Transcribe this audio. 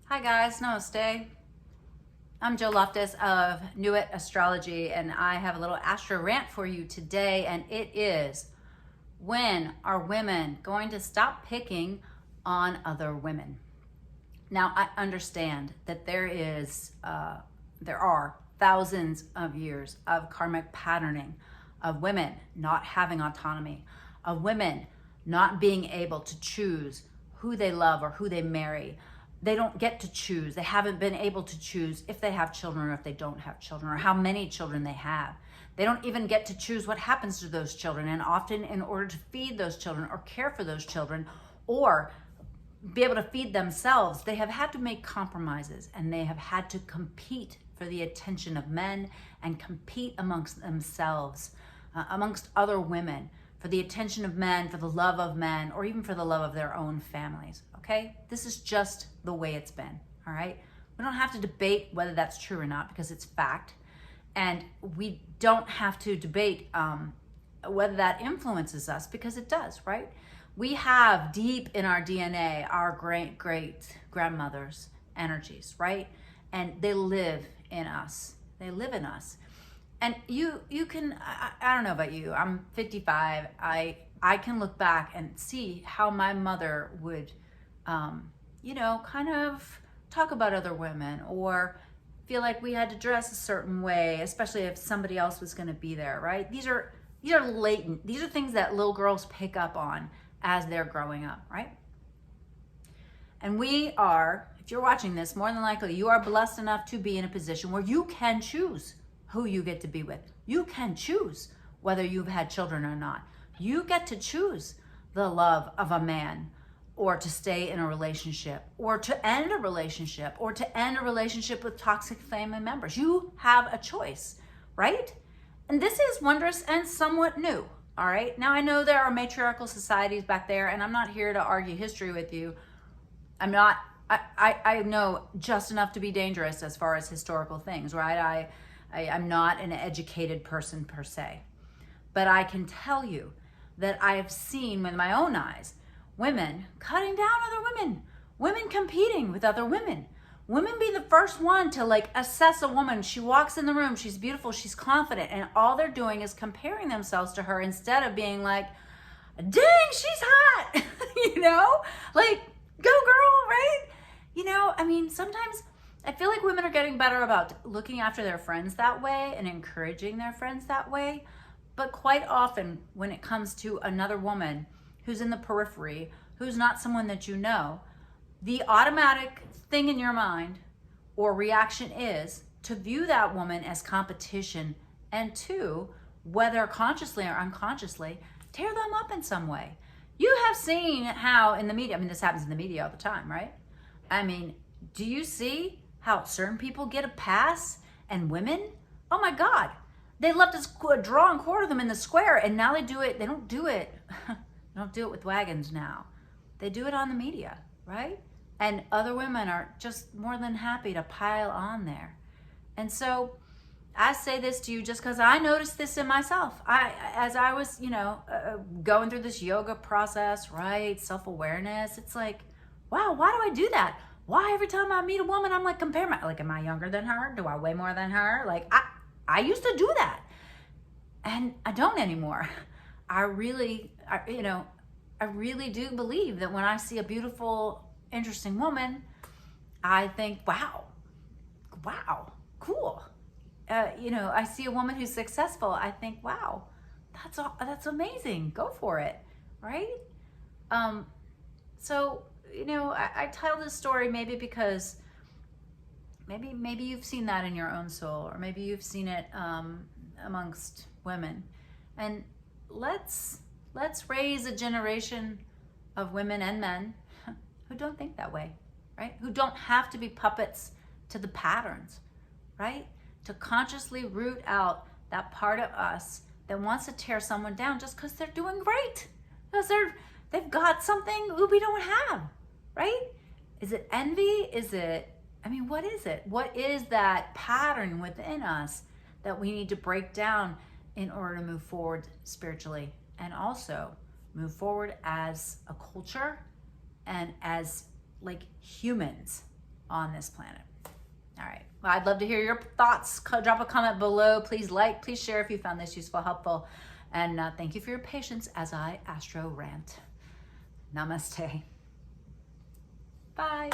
Hi guys, namaste. I'm Joe Loftus of Nuit Astrology, and I have a little AstroRant for you today, and it is, when are women going to stop picking on other women? Now, I understand that there are thousands of years of karmic patterning of women not having autonomy, of women not being able to choose who they love or who they marry. They don't get to choose. They haven't been able to choose if they have children or if they don't have children, or how many children they have. They don't even get to choose what happens to those children. And often, in order to feed those children or care for those children or be able to feed themselves, they have had to make compromises, and they have had to compete for the attention of men and compete amongst themselves, amongst other women, for the attention of men, for the love of men, or even for the love of their own families. Okay? This is just the way it's been. All right? We don't have to debate whether that's true or not, because it's fact. And we don't have to debate whether that influences us, because it does, right? We have deep in our DNA our great grandmother's energies, right? And they live in us. They live in us. And you can, I don't know about you, I'm 55. I can look back and see how my mother would, kind of talk about other women, or feel like we had to dress a certain way, especially if somebody else was going to be there, right? These are latent. These are things that little girls pick up on as they're growing up, right? And we are, if you're watching this, more than likely you are blessed enough to be in a position where you can choose who you get to be with. You can choose whether you've had children or not. You get to choose the love of a man, or to stay in a relationship, or to end a relationship, or to end a relationship with toxic family members. You have a choice, right? And this is wondrous and somewhat new, all right? Now, I know there are matriarchal societies back there, and I'm not here to argue history with you. I know just enough to be dangerous as far as historical things, right? I'm not an educated person per se, but I can tell you that I have seen with my own eyes women cutting down other women, women competing with other women, women be the first one to assess a woman. She walks in the room, she's beautiful, she's confident, and all they're doing is comparing themselves to her instead of being like, dang, she's hot, go girl, right? Sometimes I feel like women are getting better about looking after their friends that way and encouraging their friends that way. But quite often, when it comes to another woman who's in the periphery, who's not someone that you know, the automatic thing in your mind or reaction is to view that woman as competition, and to, whether consciously or unconsciously, tear them up in some way. You have seen how in the media, this happens in the media all the time, right? Do you see how certain people get a pass and women, oh my God, they love to draw and quarter them in the square, and now they do it, they don't do it with wagons now. They do it on the media, right? And other women are just more than happy to pile on there. And so I say this to you just because I noticed this in myself. As I was, going through this yoga process, right? Self-awareness. It's like, wow, why do I do that? Why every time I meet a woman, I'm comparing am I younger than her? Do I weigh more than her? I used to do that, and I don't anymore. I really do believe that when I see a beautiful, interesting woman, I think, wow, cool. I see a woman who's successful. I think, wow, that's amazing. Go for it, right? So, I tell this story maybe because maybe you've seen that in your own soul, or maybe you've seen it amongst women. And let's raise a generation of women and men who don't think that way, right? Who don't have to be puppets to the patterns, right? To consciously root out that part of us that wants to tear someone down just because they're doing great, because they've got something we don't have, right? Is it envy? Is it, what is it? What is that pattern within us that we need to break down in order to move forward spiritually, and also move forward as a culture and as humans, on this planet. All right. Well, I'd love to hear your thoughts. Drop a comment below. Please like, please share if you found this useful, helpful. And thank you for your patience as I astro rant. Namaste. Bye.